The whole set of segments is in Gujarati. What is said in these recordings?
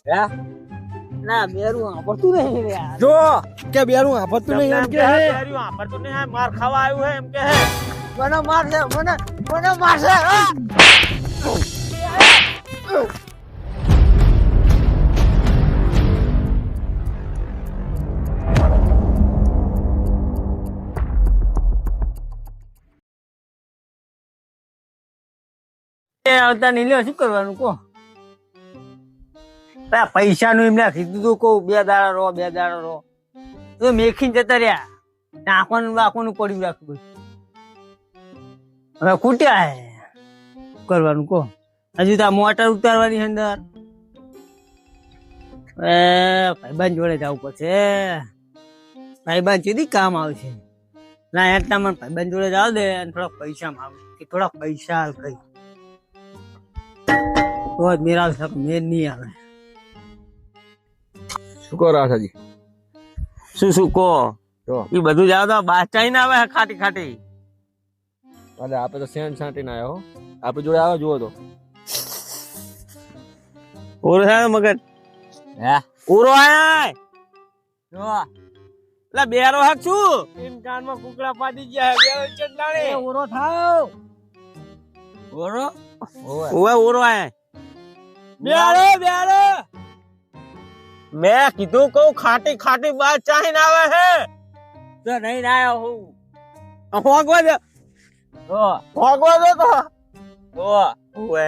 હે ના બેરું વાપરતું નહીં રે યાર. જો કે બેરું વાપરતું નહીં એમ કે હે બેરું વાપરતું નહીં, માર ખાવા આવ્યું હે એમ કે હે. મને મારશે મને મારશે આવતા નહીં લ્યો શું કરવાનું કો પૈસા નું એમને કીધું તું કહું 2 દાડા રહો 2 દાડા રહો તો મેખીને જતા રહ્યા નાખવાનું બાખવાનું પડ્યું રાખવું હવે કૂટ્યા હે કરવાનું કો હજુ તો આ મોટર ઉતારવાની અંદર ભાઈબાન જોડે જવું પડશે ભાઈબાન સીધી કામ આવશે ના એટલા મને ભાઈબાન જોડે જાવ દે અને થોડા પૈસા માં થોડા પૈસા કઈ તો જ મેરા મેર નહીં આવે શું કરો આશાજી શું કહો જો એ બધું જાવ તો બાચાઈ ના આવે ખાટી ખાટી. અરે આપે તો સેન છાંટી ના આવ્યો આપે જોડે આવ્યો જુઓ તો ઓરો છે મગર હે ઓરો આય જો લા બેરો હક છું તીન કાનમાં કુકડા પાડી ગયા હે બેરો ચંડાળે ઓરો થાવ ઓરો ઓએ ઓરો આય બેરો મેં કીધું કહું ખાટી ખાટી બાત ચાહીને આવે હે તો નહીં આવ્યો હું હોગવા દે તો હોગવા દે તો તો ઓએ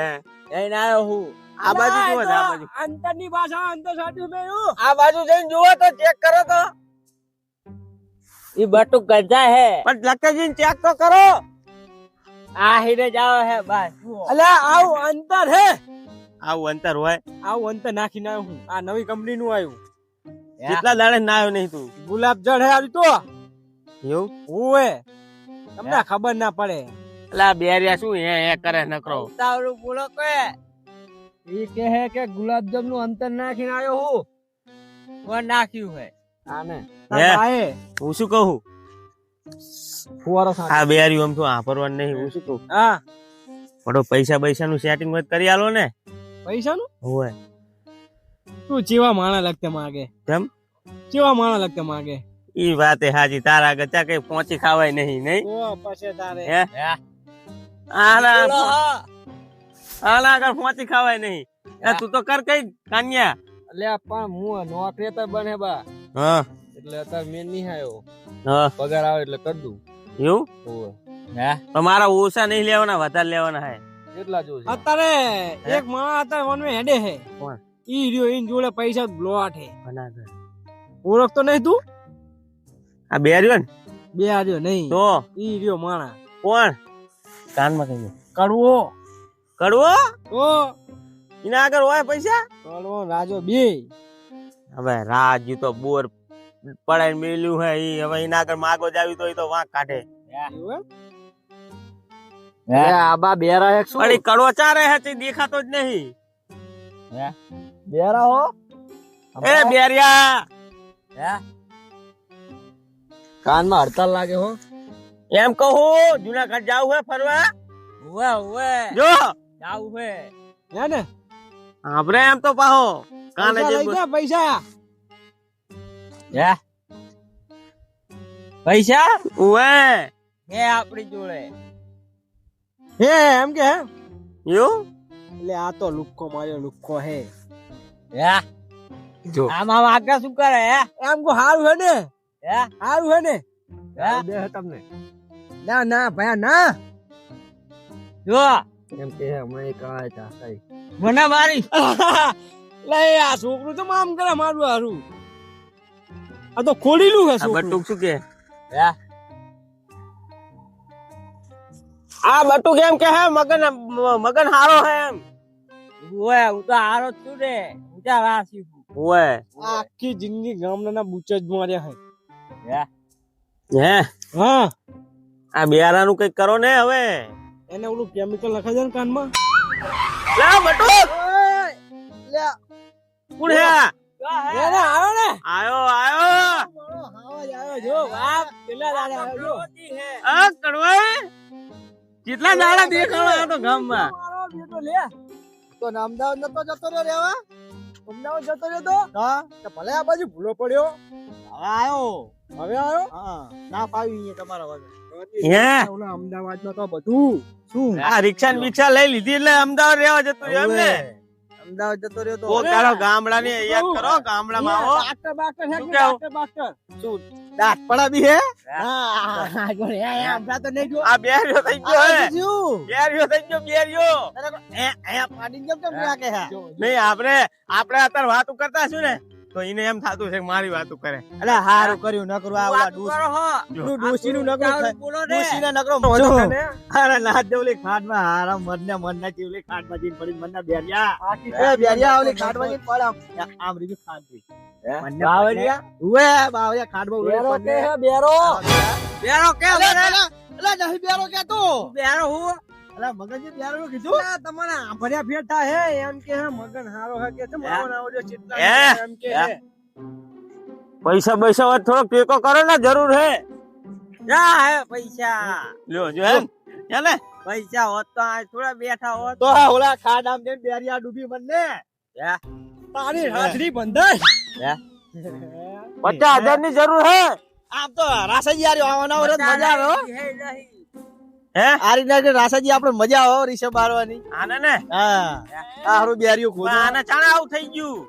નહીં આવ્યો હું આ બાજુ જુઓ આ બાજુ અંતરની ભાષા અંતર સાચું મેં આ બાજુ જઈને જુઓ તો ચેક કરો તો ઈ બટુક ગંજા હે પણ લક્ષ્મીજી ચેક તો કરો આ હીરે જાવ હે બસ અલ્યા આવું અંતર હે આવું અંતર હોય આવું અંતર નાખીને આવ્યો હું આ નવી કંપની નું આવ્યું કેટલા દાડે ના આવ્યો નહીં તું ગુલાબ જળ હે આવી તો એવું ઓએ તમને ખબર ના પડે અલા બેરિયા શું હે કરે નકરો ઉતાવળું બોલો કે ઈ કહે હે કે ગુલાબજામ નું અંતર નાખીને આવ્યો હું કોણ નાખ્યું હે આને હે? આએ હું શું કહું ફુવારો સાંઠ આ બેરિયું આમ તો વાપરવાનું નહીં હું શું કહું હા પડો પૈસા નું સેટિંગ મત કરી આલો ને પૈસા નું હોય તું ચેવા માણા લગતે માગે કેમ ચેવા માણા લગતે માગે ઈ વાત હે હાજી તારા ગચા કઈ પહોંચી ખાવાય નહીં નહીં ઓ પછી તારે હે આલા આગળ પહોંચી ખાવાય નહીં એ તું તો કર કઈ કાન્યા અલ્યા પણ હું નોકરી તો બને બા હા એટલે અત્યારે મેં નહીં આવ્યો હા પગાર આવે એટલે કરી દઉં એવું ઓવે પણ મારા ઓછા નહીં લેવાના વધારે લેવાના હે કેટલા જોશે અત્યારે એક માણસ અત્યારે વનમે હેડે હે કોણ ઈ રહ્યો ઈન જોડે પૈસા બ્લોટ હે બનાગર ઓળખતો નહીં તું આ બેરિયો ને બે આર્યો નહીં તો ઈ રહ્યો માણા કોણ કાનમાં કઈ કડવો કડવો તો એના આગળ હોય પૈસા કડવો રાજો બે હવે રાજુ તો બોર પડાઈ મેલ્યું હે ઈ હવે એના આગળ માગો જાવી તો વાંક કાઢે આબા બેરા એક પણ ઈ કડવો ચારે હે તે દેખાતો જ નહીં બેરા હો એ બેરિયા હે કાનમાં હડતાલ લાગે હો એમ કહું જુનાગઢ જાવું હે ફરવા ઓવે જો જાવું હે હે ને આપણે એમ તો પાહો કાને પૈસા જે લઈ જા પૈસા હે પૈસા ઓએ હે આપણી જોડે હે એમ કે હે એવું એટલે આ તો લુક્કો માર્યો લુક્કો હે હે જો આમાં વાગા શું કરે હે એમ કો હારું હે ને હે હારું હે ને હે દે હે તમને ના ના ભયા ના જો એમ કે હમણાં કાય તા મને મારી લે આ છોકરું તો આમ કરે મારું હારું આ તો ખોલીલું હે આ છોકરું બટુક શું કે હે આ બટુક એમ કે હે મગન હારો હે એમ ઓય હું તો હારો જ છું ને ઊંચા રાશી છું ઓએ આખી જિંદગી ગામના બુચ જ માર્યા હે હે હા આ બેરાનું કઈક કરો ને હવે એને ઓલું કેમિકલ લખાય છે ને કાનમાં લે બટુક લે કોણ હે એને આવે ને આયો આવાજ આવ્યો જો બાપ કેટલા દાડા આવ્યો જો આ કડવા કેટલા દાડા દેખાડો તો ગામમાં મારો બેટો લે તો અમદાવાદ નતો જતો રે રેવા અમદાવાદ જતો રહ્યો તો તો ભલે આ બાજુ ભૂલો પડ્યો. હવે આવ્યો. હવે આવ્યો. હા, ના પાવી અહીંયા તમારા વગર. હે ઓલા અમદાવાદમાં તો બધું શું? આ રિક્ષા ને બિક્ષા લઈ લીધી એટલે અમદાવાદ રહેવા જતો રહ્યો એમ ને. અમદાવાદ જતો રહ્યો તો કોક દાડો ગામડાની યાદ કરો, ગામડામાં આવો. ડાક્ટર બાક્ટર હે શું કે કહેવું? ડાક્ટર શું દાંત પડા બી હે? હા જો રે હમણાં તો નહીં જો આ બેરિયો થઈ ગયો હે, શું? બેરિયો થઈ ગયો, બેરિયો. અહીંયા પાડીને કેમ કેમ રાખે હે? નહીં આપણે અત્યારે વાતું કરતા છું ને તો એને એમ થાતું છે કે મારી વાતું કરે. અલે હારું કર્યું ન કરું આ ઓલા ડોશીનું નકરું ડોશીને નકરો મોઢો કરે. અરે ના દેવલી ખાટમાં હારા મનના ચીવલી ખાટમાં જીન પડી મનના બેરિયા એ બેરિયા ઓલી ખાટમાં જીન પડ આમ રીજુ ખાટવી બાવરિયા ઉવે બાવરિયા ખાટમાં ઉલે બેરો કે પડને હે બેરો બેરો કે અલે નહીં બેરો કે તું બેરો હું અલે મગનજી બેરો નું કીધું તમારા ભર્યા ફેરતા હે એમ કે હે મગન હારો હે કે તમે આવો આવો ચિત્તા હે? એમ કે હે. પૈસા પૈસા હોય થોડો ટેકો કરો ને, જરૂર હે. જા હે પૈસા લ્યો જો એમ ચાલે. પૈસા હોત તો આ થોડા બેઠા હોત તો ઓલા ખાડામ દે બેરિયા ડૂબી મને તારી હાથરી બંધાય 50,000 ની જરૂર હે. આમ તો રાસાજી યાર આવવાના હોય તો મજા આવે હો. હે આ રીતના રાસાજી આપણે મજા આવે રિષભ મારવાની. આને ને હા આ હારું બેરિયું ખોદો આને ચાણા આવું થઈ ગયું.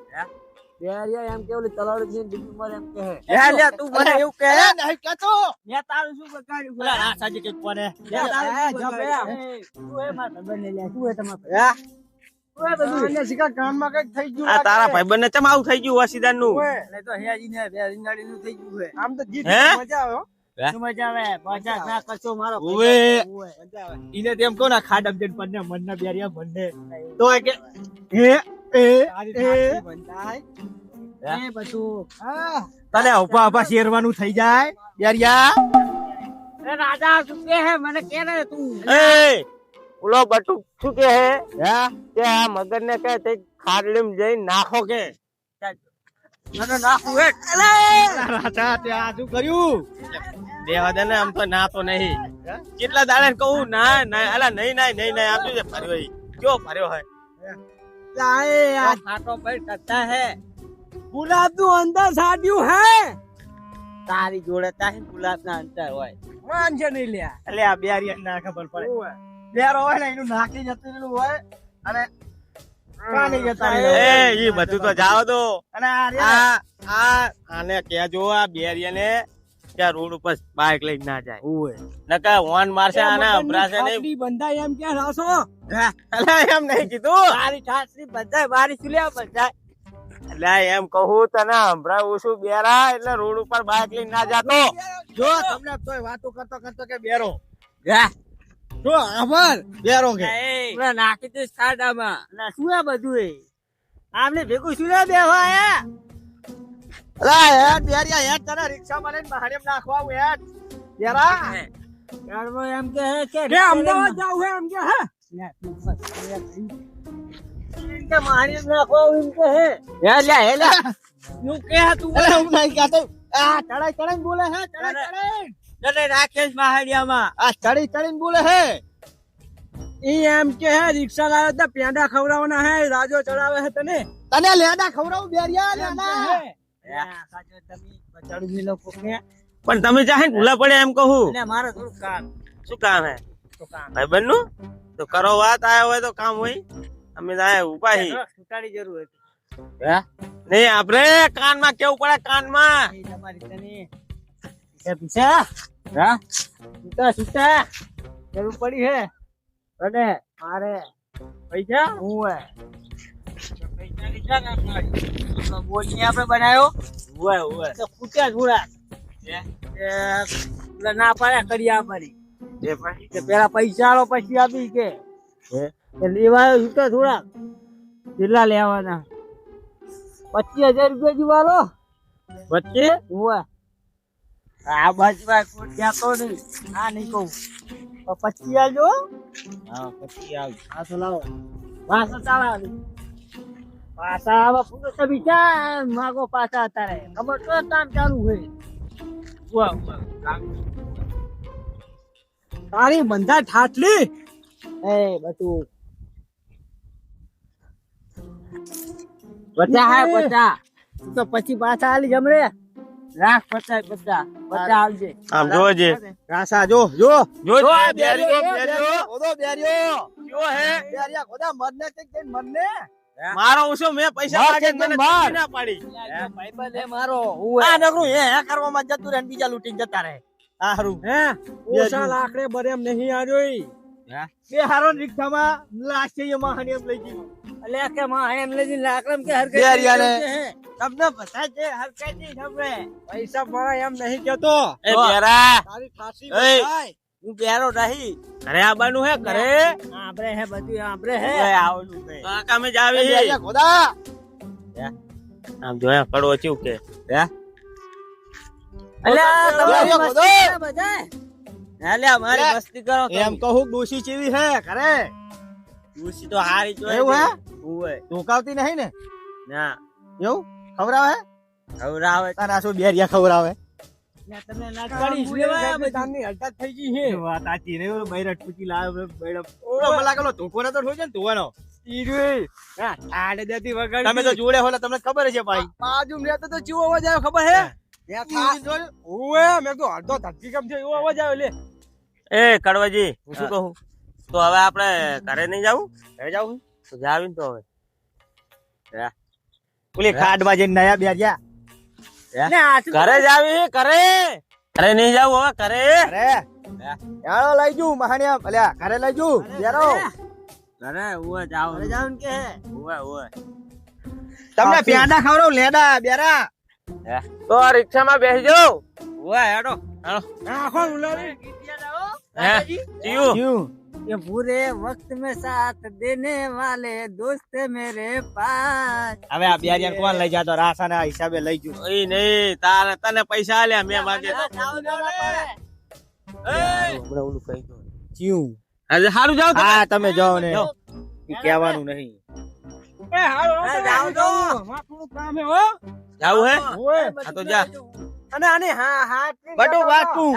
બેરિયા એમ કે ઓલી તલાવડી થી બીજું મરે એમ કહે હે લે તું મને એવું કહે. નહીં કેતો મે તારું શું બગાડ્યું? ઓલા રાસાજી કે કોને લે તારું શું બગાડ્યું? તું એ માર ખબર નહીં લે તું એ તમાર હે બધું શિકાર કાનમાં કઈક થઈ ગયું આ તારા ભાઈબંધ ને ચમ આવું થઈ ગયું વસીદાર નું? એટલે તો હેજી ને બે રીંગાડી નું થઈ ગયું છે આમ તો જીત હે? મજા આવે હો. શું મજા આવે પચાસ ના કશો મારો ઓવે. મજા આવે ઈને તેમ કહો ને ખાડમ જઈને પન્ને મનના બેરિયા બંને તો એ કે હે એ એ બધું તને ઉભા ઉભા શેરવાનું થઈ જાય બેરિયા અરે રાજા શું કે હે મને કે ને તું એ ઓલો બટુ શું કે હે કે આ મગર ને કહે તે ખાડલીમ જઈને નાખો કે. મને નાખું હે રાજા ત્યાં શું કર્યું દેવા દે ને, આમ તો ના તો નહીં. કેટલા દાડે કહું ના ના અલા નહીં નહીં આમ જો ફર્યો ઈ. કયો ફર્યો હોય? લાય આ ખાટો પર કરતા હે ગુલાબ નું અંદર સાડ્યું હે તારી જોડે તાહી ગુલાબ ના અંતર હોય માન છે નહીં લ્યા એટલે આ બેરિયા ના ખબર પડે બેરો હોય ને એનું નાખી જતું રહેલું હોય અને પાણી જતા એ ઈ બધું તો જાવ દો. અને આ આને કેજો આ બેરિયાને કે રોડ ઉપર બાઇક લઈને ના જાય. ઓય નકા હોર્ન મારશે આને અભરાશે નહીં. ખાટલી બંધાય એમ કે રાસો અલા એમ નહીં કીધું. તારી ઠાસરી બધાય મારી સુલ્યા બધાય એટલે એમ કહું તને સંભળાવું છું બેરા, એટલે રોડ ઉપર બાઇક લઈને ના જાતો. જો તમને તોય વાતો કરતો કરતો કે બેરો જા જો આભાર બેરો કે પૂરા નાખી દે ખાડામાં ના શું આ બધું એ આમને ભેગું શું રે બેહવા આયા અલા હેડ બેરિયા હેડ તને રિક્ષા માં લઈને બહારેમ નાખવા આવું હેડ બેરા ગાડવો એમ કે હે કે અમદાવાદ જાવ હે એમ કે હે કે મારી નાખો એમ કે હે હે લે નું કે તું અરે હું નહીં કહેતો આ ચડાઈ બોલે હે ચડાઈ તને રાકેશ માહડિયામાં આ ચડીને બોલે હે ઈ એમ કે હે રિક્ષા લાવ્યો તો પેંડા ખવડાવવાના હે રાજો ચડાવે હે તને લેડા ખવડાવું બેરિયા લેડા સાચો તમે બચાડું મી લોકો કે પણ તમે ચાહે ને ભૂલા પડે એમ કહું. એટલે મારે થોડું કામ શું કામ હે તો કામ ભાઈબંધ નું? તો કરો વાત, આયા હોય તો કામ હોય. અમે તો આયા ઉભા હી. છૂટાડી જરૂર હતી નહીં આપણે કાનમાં કેવું પડે, કાનમાં. એ તમારી તને એ પીછા હા છૂટા જરૂર પડી હે અને મારે પૈસા હું પૈસા લીધા ને બોલી આપણે બનાવ્યો તો ફૂટ્યા થોડા ના પાડ્યા કરી આપવાની કે પેલા પૈસા આલો પછી આપી કે લેવા છૂટા થોડા કેટલા લેવાના 25,000 રૂપિયા જીવાલો વચ્ચે હુઆ આ બાજવા કોટ જાતો નહીં આ નહીં કહું તો 25 આવજો હા 25 આવ આ તો લાવો પાછા ચાલા પાછા આવા પુરુષ બીજા માગો પાછા અત્યારે ખબર તો કામ ચાલુ હોય હુઆ તારી બંધા ઠાટલી એ બધું 50 હે 50 તું તો પછી પાછા આલી જમરે રાખ 50 આવજે આમ જોજે રાસા જો જો જોજે આ બેરીઓ બેરીઓ ખોદો બેરીઓ કયો હે બેરિયા ખોદા મરને કે મરને મારો ઉસો મેં પૈસા માર માગે કે મને માર. ચીઠી ના પાડી ભાઈબંધ હે મારો આ નગરું હે કરવામાં જતું રહે ને બીજા લૂટીને જતા રહે હારું હે ઓછા લાકડે બરે એમ નહીં આવ્યો બે હારો રિક્ષામાં લાશ છે એમાં હની એમ લઈ ગયું અલ્યા કે માં એમ લેજી લાકડમ કે હર બેરિયાને. તમને બધા છે હર કઈ જમરે પૈસા મારા એમ નહીં કેતો એ બેરા તારી ખાસી એ. બતાય. હું બેરો નહીં ઘરે આવવાનું હે ઘરે આપણે હે બધું આપણે હે આવલું છે કાકા મે જાવી બેરિયા ખોદા આમ જોયા કડવો ચીવ કે અલ્યા બેરિયા તમારી ખોદો. મસ્તી કરે બધા અલ્યા મારી અલ્યા, મસ્તી કરો એમ કહું ડોશી ચેવી હે કરે ખુશી તો હારી જોઈ એવું હે ઓય ધોકાવતી નહીં ને ના એવું ખવરાવે હવરાવે તારા શું બેરિયા ખવરાવે તમને ના કાળી કરી લેવાય બધી. તારની હડતાલ થઈ ગઈ છે વાત આતી રે ઓલો બૈરટ પૂછી લાવે બૈરટ ઓલો મલા કલો ધોકો તો હોય છે ને ધોવાનો ઈરુઈ. હા, આડે દેતી વગાડી તમે તો જોડે હોલે તમને ખબર છે ભાઈ બાજુ રહેતો તો ચેવો અવાજ આવ્યો ખબર હે ઓએ મેં તો અડધો ધરતી કેમ છે એવો અવાજ આવ્યો લે એ કડવાજી હું શું કહું તો હવે આપણે ઘરે નહીં જાવું ઘરે જાવું તો જાવી ને તો હવે ઓલી ખાડમાં જઈને નયા બેરિયા ને આ શું ઘરે જાવી ઘરે નહીં જાવું હવે ઘરે અરે યારો લઈ જુ મહાનિયા અલ્યા ઘરે લઈ જુ બેરો અરે ઓય જાવ ઘરે જાવ કે ઓય તમને પ્યાડા ખવરાવ લેડા બેરા તો આ રિક્ષામાં બેસી જાઓ ઓય હેડો આખો ઉલારી હે જીયું ક્યું ये बुरे वक्त में साथ देने वाले दोस्त मेरे पास હવે આ બેરિયા કોણ લઈ જાતો રાસાના હિસાબે લઈ જુ એ નહીં તારે તને પૈસા આલ્યા મેં માગે હમણાં ઓલું કહી દો ક્યું આજે સારું જાવ તમે હા તમે જાઓ ને ઈ કહેવાનું નહીં એ હારો જાવ તો. માથું કામ હે હો જાવું હે ઓય હા તો જા અને આને હા હા બટુ વાત તું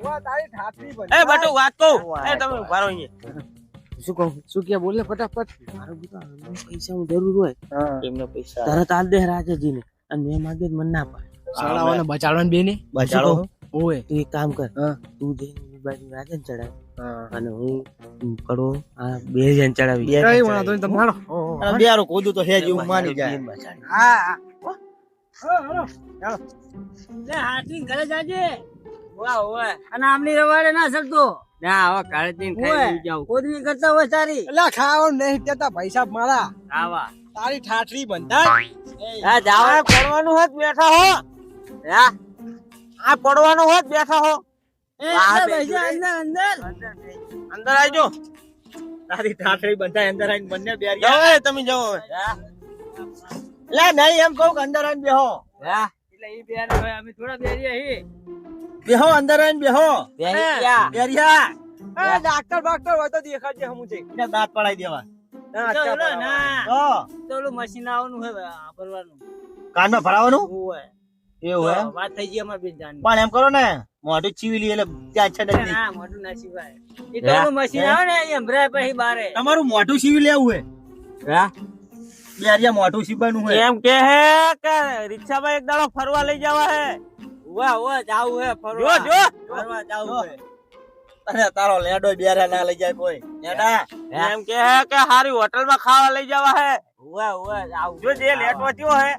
ઓવા તારી ઠાઠરી બન એ બટુ વાત કહું એ તમે ઉભા રહો અહીંયા શું કહું શું કે બોલે ફટાફટ મારો દીકરો પૈસા ની જરૂર હોય એમને પૈસા તરત આલ દે રાજાજી ને અને મેં માગે મને ના પાડે શાળાઓને બચાડવાને બેને બચાડો ઓય તું એક કામ કર હા. તું જઈને એની બાજુ રાજા ચડાવ અને હું કડો આ બે જણ ચડાવી કઈ વાંધો નહીં તમે હાલો અને બેરો કોદું તો હેજ એવું માની જાય હા હાલો લે હાથી ઘરે જાજે વાહ ઓય અને આમની રવાડે ના સરતો ના હવે ઘરે જઈને ખાઈ જાવ કોદવી કરતા હોય સારી એલા ખાવાનું નહીં કેતા પૈસા મારા આવા તારી ઠાઠરી બંધા હા જાવ આ પડવાનું હોત બેઠા હો હા આ પડવાનું હોત બેઠા હો અંદર બેસી અંદર અંદર અંદર આવજો તારી ઠાઠડી બંધાય અંદર આવીને બંને જાઓ બેરિયા એ તમે જાઓ હવે લે નહીં એમ કહું કે અંદર આવીને બેહો હા એટલે ઈ બેન હોય અમે થોડા બેરીએ હી બેહો અંદર આવીને બેહો બેહી ગયા બેરિયા એ ડાક્ટર બાક્ટર હોય તો દેખાડજે હમું છે એને દાંત પડાઈ દેવા ના તો તો ઓલું મશીન આવવાનું હે ભરવાનું કાનમાં ભરાવાનું હોય એવું હે વાત થઈ ગઈ અમાર બેન જાની પણ એમ કરો ને મોઢું ચીવી લે એટલે ત્યાં છે નજદીક. ના મોટું ના સિવાય ઈ તો ઓલું મશીન આવે ને એમ ભરાય પછી બારે તમારું મોઢું સીવી લેવું હે બેરિયા મોઢું સીવવાનું હોય એમ કે હે કે રિક્ષામાં એક દાડો ફરવા લઈ જવા હે વાહ વાહ જાવું હે જો ફરવા જો ફરવા જાવું હે અને તારો લેડો બેરા ના લઈ જાય કોઈ લેડા એમ કે હે કે હારી હોટલમાં ખાવા લઈ જવા હે વાહ વાહ જાવું જો જે લેટવા થયો હે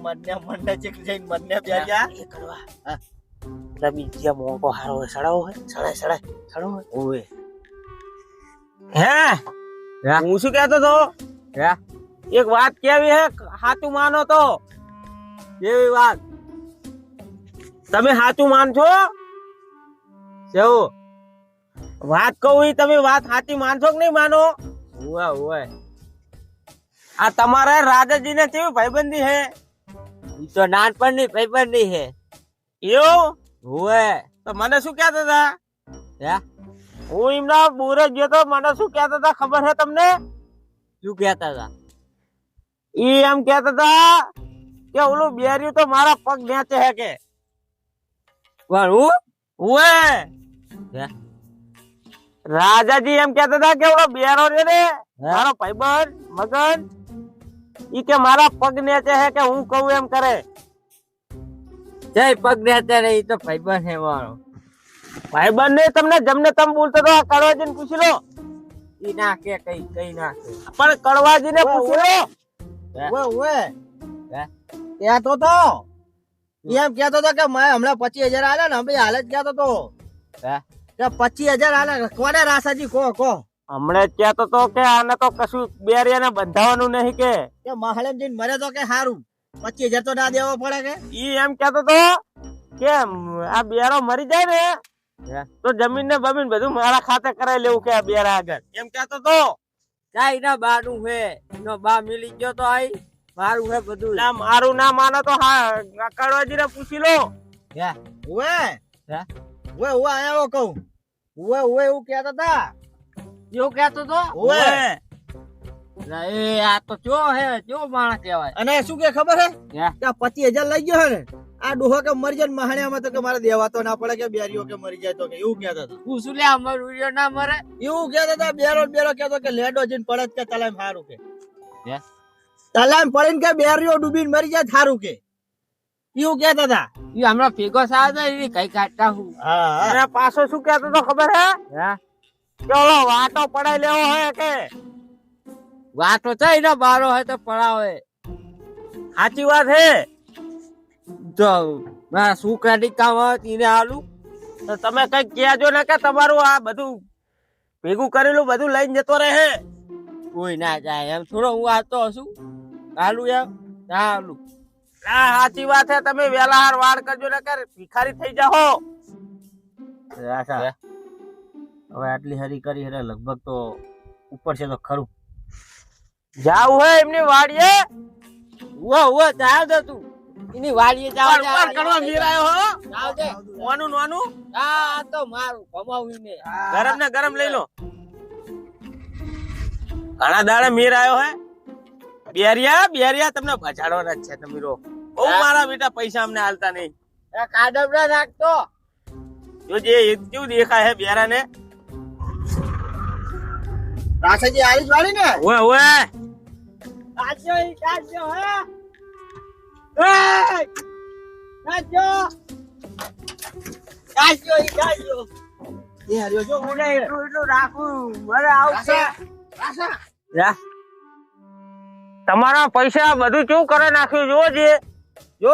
મને ચેક જઈને મને બેરિયા એ કરવા હા. એટલે બીજા મોકો હારો હોય સડાવો હોય સડાય સડો હોય ઓય હે હું શું કહેતો તો એક વાત કેવી હે હાચું માનો તો કેવી વાત તમે હાચું માનશો કેવું વાત કહું ઈ તમે વાત સાચી માનશો કે નહીં માનો ઓય ઓય આ તમારા રાજાજી ને કેવી ભાઈબંધી હે ઈ તો નાનપણની ભાઈબંધી હે એવું ઓય તો મને શું કહેતા હતા હે હું એમના બોરે ગયો તો મને શું કહેતા હતા ખબર છે તમને શું કહેતા હતા ઈ એમ કહેતા હતા કે ઓલું બેર્યું તો મારા પગ નેચે હે કે પણ હું ઓએ હે? રાજાજી એમ કહેતા હતા કે ઓલો બેરો છે ને મારો ભાઈબંધ મગન ઈ કે મારા પગ નેચે હે કે હું કહું એમ કરે. જય પગ ને અત્યારે ઈ તો ભાઈબંધ હે મારો. ભાઈબંધ ને તમને જમને તમે બોલતો તો આ કડવાજીને પૂછી લો. ઈ ના કે કઈ ના કે. પણ કડવાજીને પૂછી લો. ઓવે કહેતો તો એમ કહેતો તો કે મેં હમણાં 25,000 આલ્યા ને અમે હાલ જ કહેતો તો હે? કે 25,000 આલ્યા કોને રાસાજી કો હમણે કહેતો તો કે આને તો કશું બેરિયાને બંધાવાનું નહીં કે મહાલેમ જઈને મરે તો કે સારું 25,000 તો ના દેવો પડે કે ઈ એમ કહેતો તો કે આ બેરો મરી જાય ને તો જમીન ને બમીન બધું મારા ખાતે કરાવી લેવું કે આ બેરા આગળ એમ કહેતો તો. જાય ના બાનું હે નો બા મિલી ગયો તો આઈ મારું હે બધું. ના મારું ના માનો તો હા કડવાજીને પૂછી લો. ઓવે આયા કહું ઓવે એવું કહેતા હતા એવું કહેતો તો ઓવે એ આ તો ચો હે ચો માણસ કહેવાય. અને શું કે ખબર હે હે? કે 25,000 લઈ ગયો હે ને આ ડોહો કે મરી જાય મહાણિયામાં તો કે મારે દેવા તો ના પડે કે બેરીઓ કે મરી જાય તો કે એવું કહેતા હતા. હું શું લે અમાર વિડિયો ના મરે એવું કહેતા હતા બેરો કહેતો કે લેડો જઈને પડે કે તલામ સારું કે હે? તલામ પડીને કે બેરીઓ ડૂબીને મરી જાય સારું કે એવું કહેતા હતા. ઈ હમણાં ભેગો સાવ ઈ કઈ કાઢતા હું. હા અને પાછો શું કહેતો તો ખબર હે કે ઓલો વાટો પડાઈ લેવો હે કે વાતો થઈ ને બારો હોય તો પડાવે. સાચી વાત હે. તો મારા છોકરાની કામ આવે એને આલું તો તમે કઈક કહેજો ને કે તમારું આ બધું ભેગું કરેલું બધું લઈને જતો રહે. કોઈ ના જાય એમ થોડો હું આતો હશું આલું એમ ના આલું. આ સાચી વાત હે. તમે વેલા હાર વાળ કરજો ને કે ભિખારી થઈ જાઓ. હવે આટલી હરી કરી એટલે લગભગ તો ઉપર છે તો ખરું જાવ હે એમની વાડીએ. વો જાવ દે તું એની વાડીએ જાવ પર કરવા મીરાયો હો. જાવ દે નોનું આ તો મારું કમાવીને ગરમ ને ગરમ લઈ લો. ઘણા દાડે મીર આવ્યો હે. બેરિયા તમને બચાડવાના જ છે. તમે રો બહુ મારા બેટા પૈસા અમને હાલતા નહીં. કાડબડા નાખતો જો જે કેવું દેખાય હે બેરા ને. રાસાજી આરી વાળી ને ઓએ કાજો હે એ કાજો એ હરિયો જો મને એટલું રાખું મને આવશે. તમારા પૈસા બધું કેવું કરે નાખ્યું જોજે. જો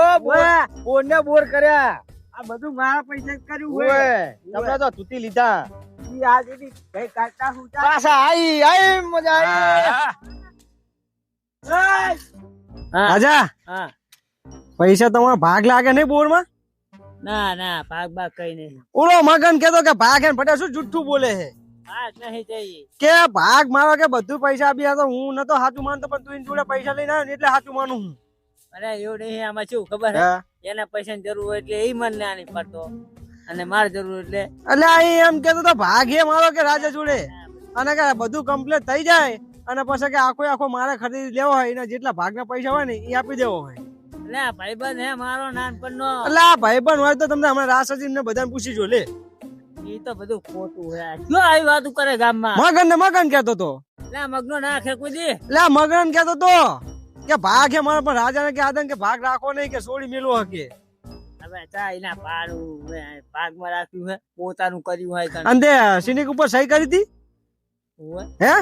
બોર ને બોર કર્યા આ બધું મારા પૈસા જ કર્યું ઓએ તમને તો તૂટી લીધા ઈ આ દીદી કઈ કાઢતા હું પાછા આઈ મજા આવી રાજા હા પૈસા તમારો ભાગ લાગે નહીં બોર માં ના ભાગ કઈ નહીં. ઓલો મગન કેતો કે ભાગ હે પટેલ શું જુઠ્ઠું બોલે છે ભાગ નહીં જઈએ કે ભાગ મારો કે બધું પૈસા આપી તો હું નતો સાચું માનતો પણ તું એની જોડે પૈસા લઈને આવ્યો ને એટલે સાચું માનું હું. અરે એવું નહીં આમાં શું ખબર હે એને પૈસાની જરૂર હોય એટલે એ મને ના નહીં પડતો અને મારે જરૂર એટલે એમ કેતો તો ભાગ હે મારો કે રાજા જોડે અને કે બધું કમ્પ્લીટ થઈ જાય અને પછી કે આખો મારે ખરીદી લેવો હોય એના જેટલા ભાગના પૈસા હોય ને એ આપી દેવો હોય. એટલે ભાઈબંધ હે મારો નાનપણનો. એટલે આ ભાઈબંધ હોય તો તમને હમણાં રાસાજી ને બધાને પૂછી જો લે. એ તો બધું ખોટું હે. શું આવી વાતું કરે ગામમાં? મગન કેતો તો એટલે મગનો નાખે કોઈ દી. એટલે મગન કેતો તો કે ભાગ હે મારો પણ રાજા ને કે આદન કે ભાગ રાખો નહીં કે છોડી મેલવો હકે. હવે ચા એના પાડું ભાગમાં રાખ્યું હે પોતાનું કર્યું હોય તને. અંતે સિનિક ઉપર સહી કરી હતી હે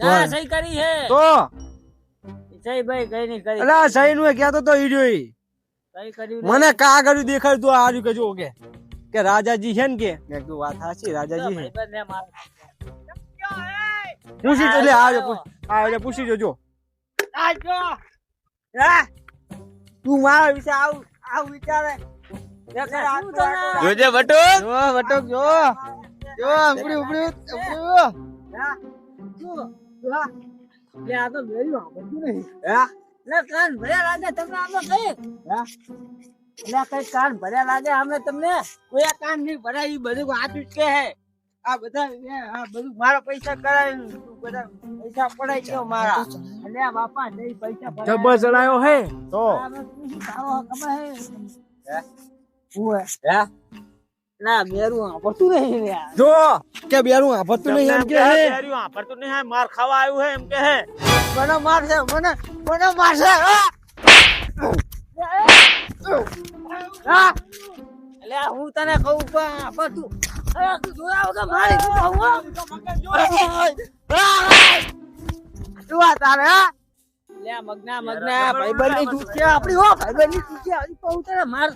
ચા સહી કરી હે તો સહી ભાઈ કઈ નહીં કરી. એટલે સહી નું કહેતો તો ઈડ્યો સહી કર્યું મને કાગળ દેખાડ્યું તું આજુ કે જો કે રાજાજી છે ને કે મેં કીધું વાત સાચી રાજાજી છે. ભાઈબંધ હે મારો. પૂછી જો લે આજે પૂછી જોજો. તું મારા વિશે આવું વિચારે જોજે બટુક. વટોક જો આ તો ગયું બધું નહીં. એટલે કાન ભર્યા લાગે તમને આમ કઈ એટલે કઈ કાન ભર્યા લાગે અમે તમને કોઈ કાન નહીં ભરાય. ઈ બધું આટલું જ કે હે આ બધા આ બધું મારા પૈસા કરાય બધા પૈસા પડાય ગયો મારા. એટલે આ બાપા નહીં પૈસા ભરાય. જબર ચડાયો હે તો ખબર હે ના મેરું પડતું નહીં ને યાર. જો કે બેરું આફતું નહીં એમ કે હે બેર્યું વાપરતું નહીં હે, માર ખાવા આવ્યું હે એમ કે હે. મને મારશે મને મારશે એટલે હું તને કહું પણ તું તું જોયા વગર મારી તું કહું તું આ તારે લે મગના ભાઈબંધ ની દૂધ છે આપડી હો ભાઈબંધ ની દૂધ છે હજી કહું તને માર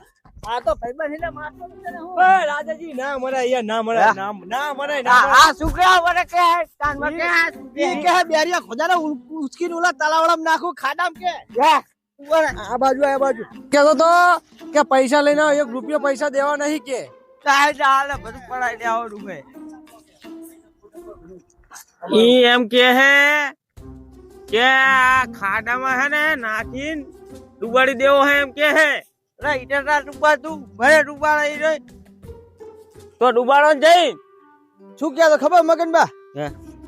આ તો ભાઈબંધ એટલે મારતો તને હું ઓય રાજાજી ના મરાય યાર ના મરાય ના મરાય ના મરાય આ સુકરા વરે કે કાનમાં કે ઈ કે બેરિયા ખોદાને ઉચકીને ઓલા તલાવડામાં નાખું ખાડામાં કે આ બાજુ કેતો તો કે પૈસા લઈને આવો, 1 રૂપિયો પૈસા દેવા નહીં કે કાય ચાલે બધું પડાઈ દેવાનું છે ઈ એમ કે હે કે આ ખાડામાં હે ને નાખીને ડુબાડી દેવો હે એમ કે હે. રે ઈટરતા ડૂબા તું ભલે ડૂબા રહી રે તો ડુબાડો ને જઈ શું કે ખબર મગનબા હે.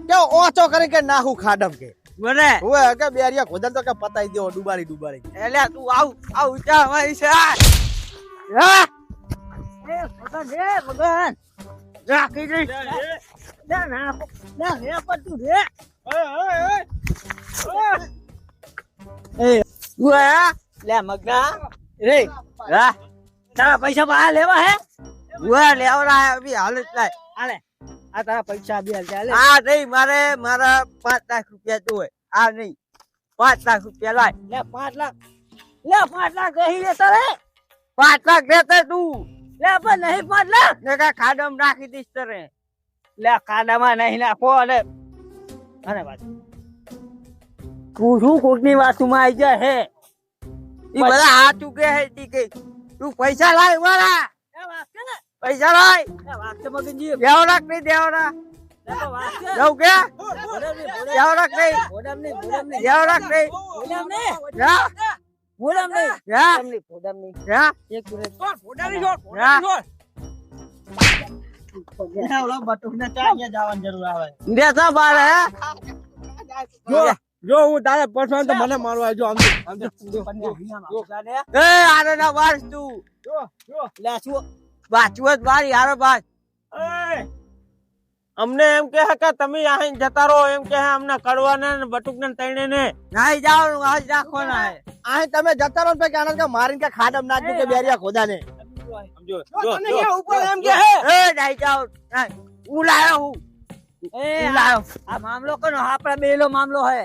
કે ઓચો કરે કે નાખું ખાડામાં કે બને ઓય કે બેરિયા ખોદાને તો કે પતાઈ દેવો ડુબાડી એટલે તું આવ ઊંચા મારી છે હા એ મગન રે મગન રાખી દે ના ના રે પર તું રે એ ઉઆ લે મગના રે હા તારા પૈસા બહાર લેવા હે ઉઆ લેવરા હે અભી હાલ જ લાય હાલે આ તારા પૈસા બે ચાલે આ નહીં મારા 5 લાખ રૂપિયા જોઈએ આ નહીં 5 લાખ રૂપિયા લાય લે 5 લાખ નહીં લેતા રે 5 લાખ દેતા તું લે પણ નહીં 5 લાખ ને કા ખાડામાં નાખી દઈશ તરે લે ખાડામાં નહીં નાખો અને વાત તું શું કોકની વાતમાં આવી જાય હે ઈ બધા હાથ ચૂકે હે ટીકે તું પૈસા લાય વાળા પૈસા લાય મગનજી દેવરાક નહીં દેવરા જાવ કે દેવરાક નહીં દેવરાક નહીં જા બોલમ નહીં જા બોલમ નહીં જા એક મિનિટ ફોડાની છોડ જા ઓલા બટુકને ચાયા જવાની જરૂર આવે દેતા બાર હે જો હું તારે પર્સન તો મને મારવા જો આમ એ આરે ના વાસ તું લે શું વાચુત મારી હારો બાત અમને એમ કે હે કે તમે અહીં જતા રહો એમ કે હે અમને કડવાને ને બટુકને ને તૈણે ને નહીં જાવ આજ રાખવાના હે આ તમે જતા રહો કે આનંદ કે મારીને કે ખાડમ નાખી કે બેરિયા ખોદાને સમજો તને કે ઉપર એમ કે હે એ નહીં જાવ હું લાયો હું એ લાયો આ મામલો કોનો આપણા બેલો મામલો હે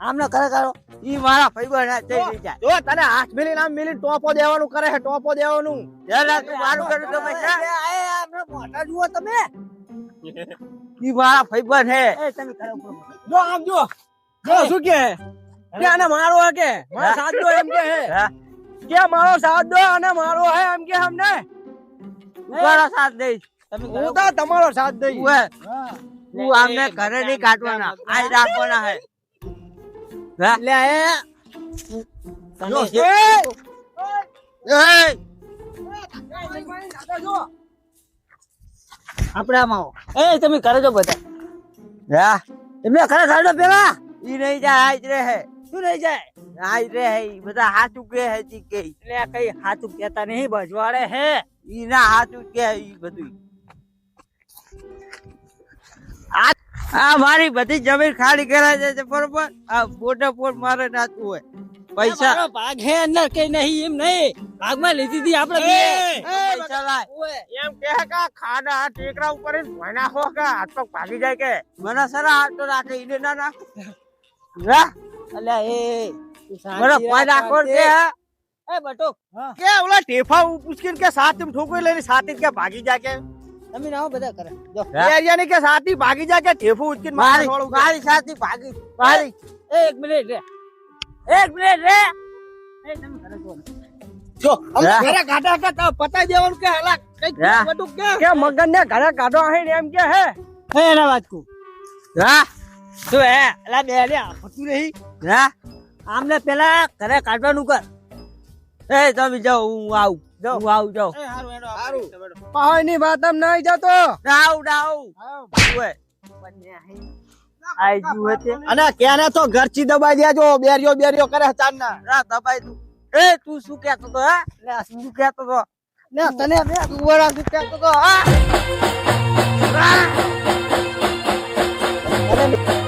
આમનો કરે કરો ઈ મારા ભાઈબંધ ના જઈ જાય જો તને હાથ મિલીને આમ મિલીને ટોપો દેવાનું કરે હે ટોપો દેવાનું જરા તું મારું કરું તો પૈસા એ આપણે મોટા જુઓ તમે ઈ મારા ભાઈબંધ હે એ તમે કરો જો આમ જો શું કે આને મારો હે કે મારો સાથ દો એમ કે હે કે મારો સાથ દો અને મારો હે એમ કે અમને મારો સાથ દઈશ તમે હું તો તમારો સાથ દઈ તું આમને ઘરે નહીં કાઢવાના આઈ રાખવાના હે લે જો આપણે આમાં એ તમે કરે છો બધા તમે ખરે ખાડો પેલા ઈ નહીં જાય આજ રે હે શું નહીં જાય આજ રે હે બધા હાચું કે હે જી કે એટલે કઈ હાચું કેતા નહીં બજવાડે હે ઈ ના હાચું કે ઈ બધું આ મારી બધી જમીન ખાલી કરાય છે બરોબર આ પોટે પોટ મારે નાચવું હોય પૈસા ભાગ હે અંદર કઈ નહીં એમ નહીં ભાગમાં લીધી હતી આપણે પૈસા લાય એમ કે હે કે ખાડા આ ટેકરા ઉપર ભોય નાખો કે હાથ પગ ભાગી જાય કે મને સરા હાથ તો રાખે ઈને ના નાખ રા અલ્યા એ મને કોઈ નાખો કે એ બટો કે ઓલા ટેફા ઉચકીને કે સાથ ઠોકરી લઈને સાથી કે ભાગી જાય કે તમે નાઓ બધા કરે જો એરિયાની કે સાથી ભાગી જાય કે ઠેફું ઉચકીને મારી સાથી ભાગી મારી એક મિનિટ રે એ તમે કરે જો ઘરે કાઢા કે તો પતાઈ દેવાનું કે હલા કઈક બધું કે મગન ને ઘરે કાઢો આહી ને એમ કે હે એના વાત કો હા શું હે એલા બે લે ફતું નહીં હા આમને પેલા ઘરે કાઢવાનું કર એ તમે જાઓ હું આવું જાઉં પાહી ની વાત આમ નહીં જતો ડાઉ આઈ જુ હતે અને કેને તો ઘરચી દબાઈ દેજો બેરિયો કરે ચાંદના રા દબાઈ તું એ તું શું કહેતો તો હે લે શું કહેતો તો ને તને બે ઉવરા થી ફેંકતો તો હા અરે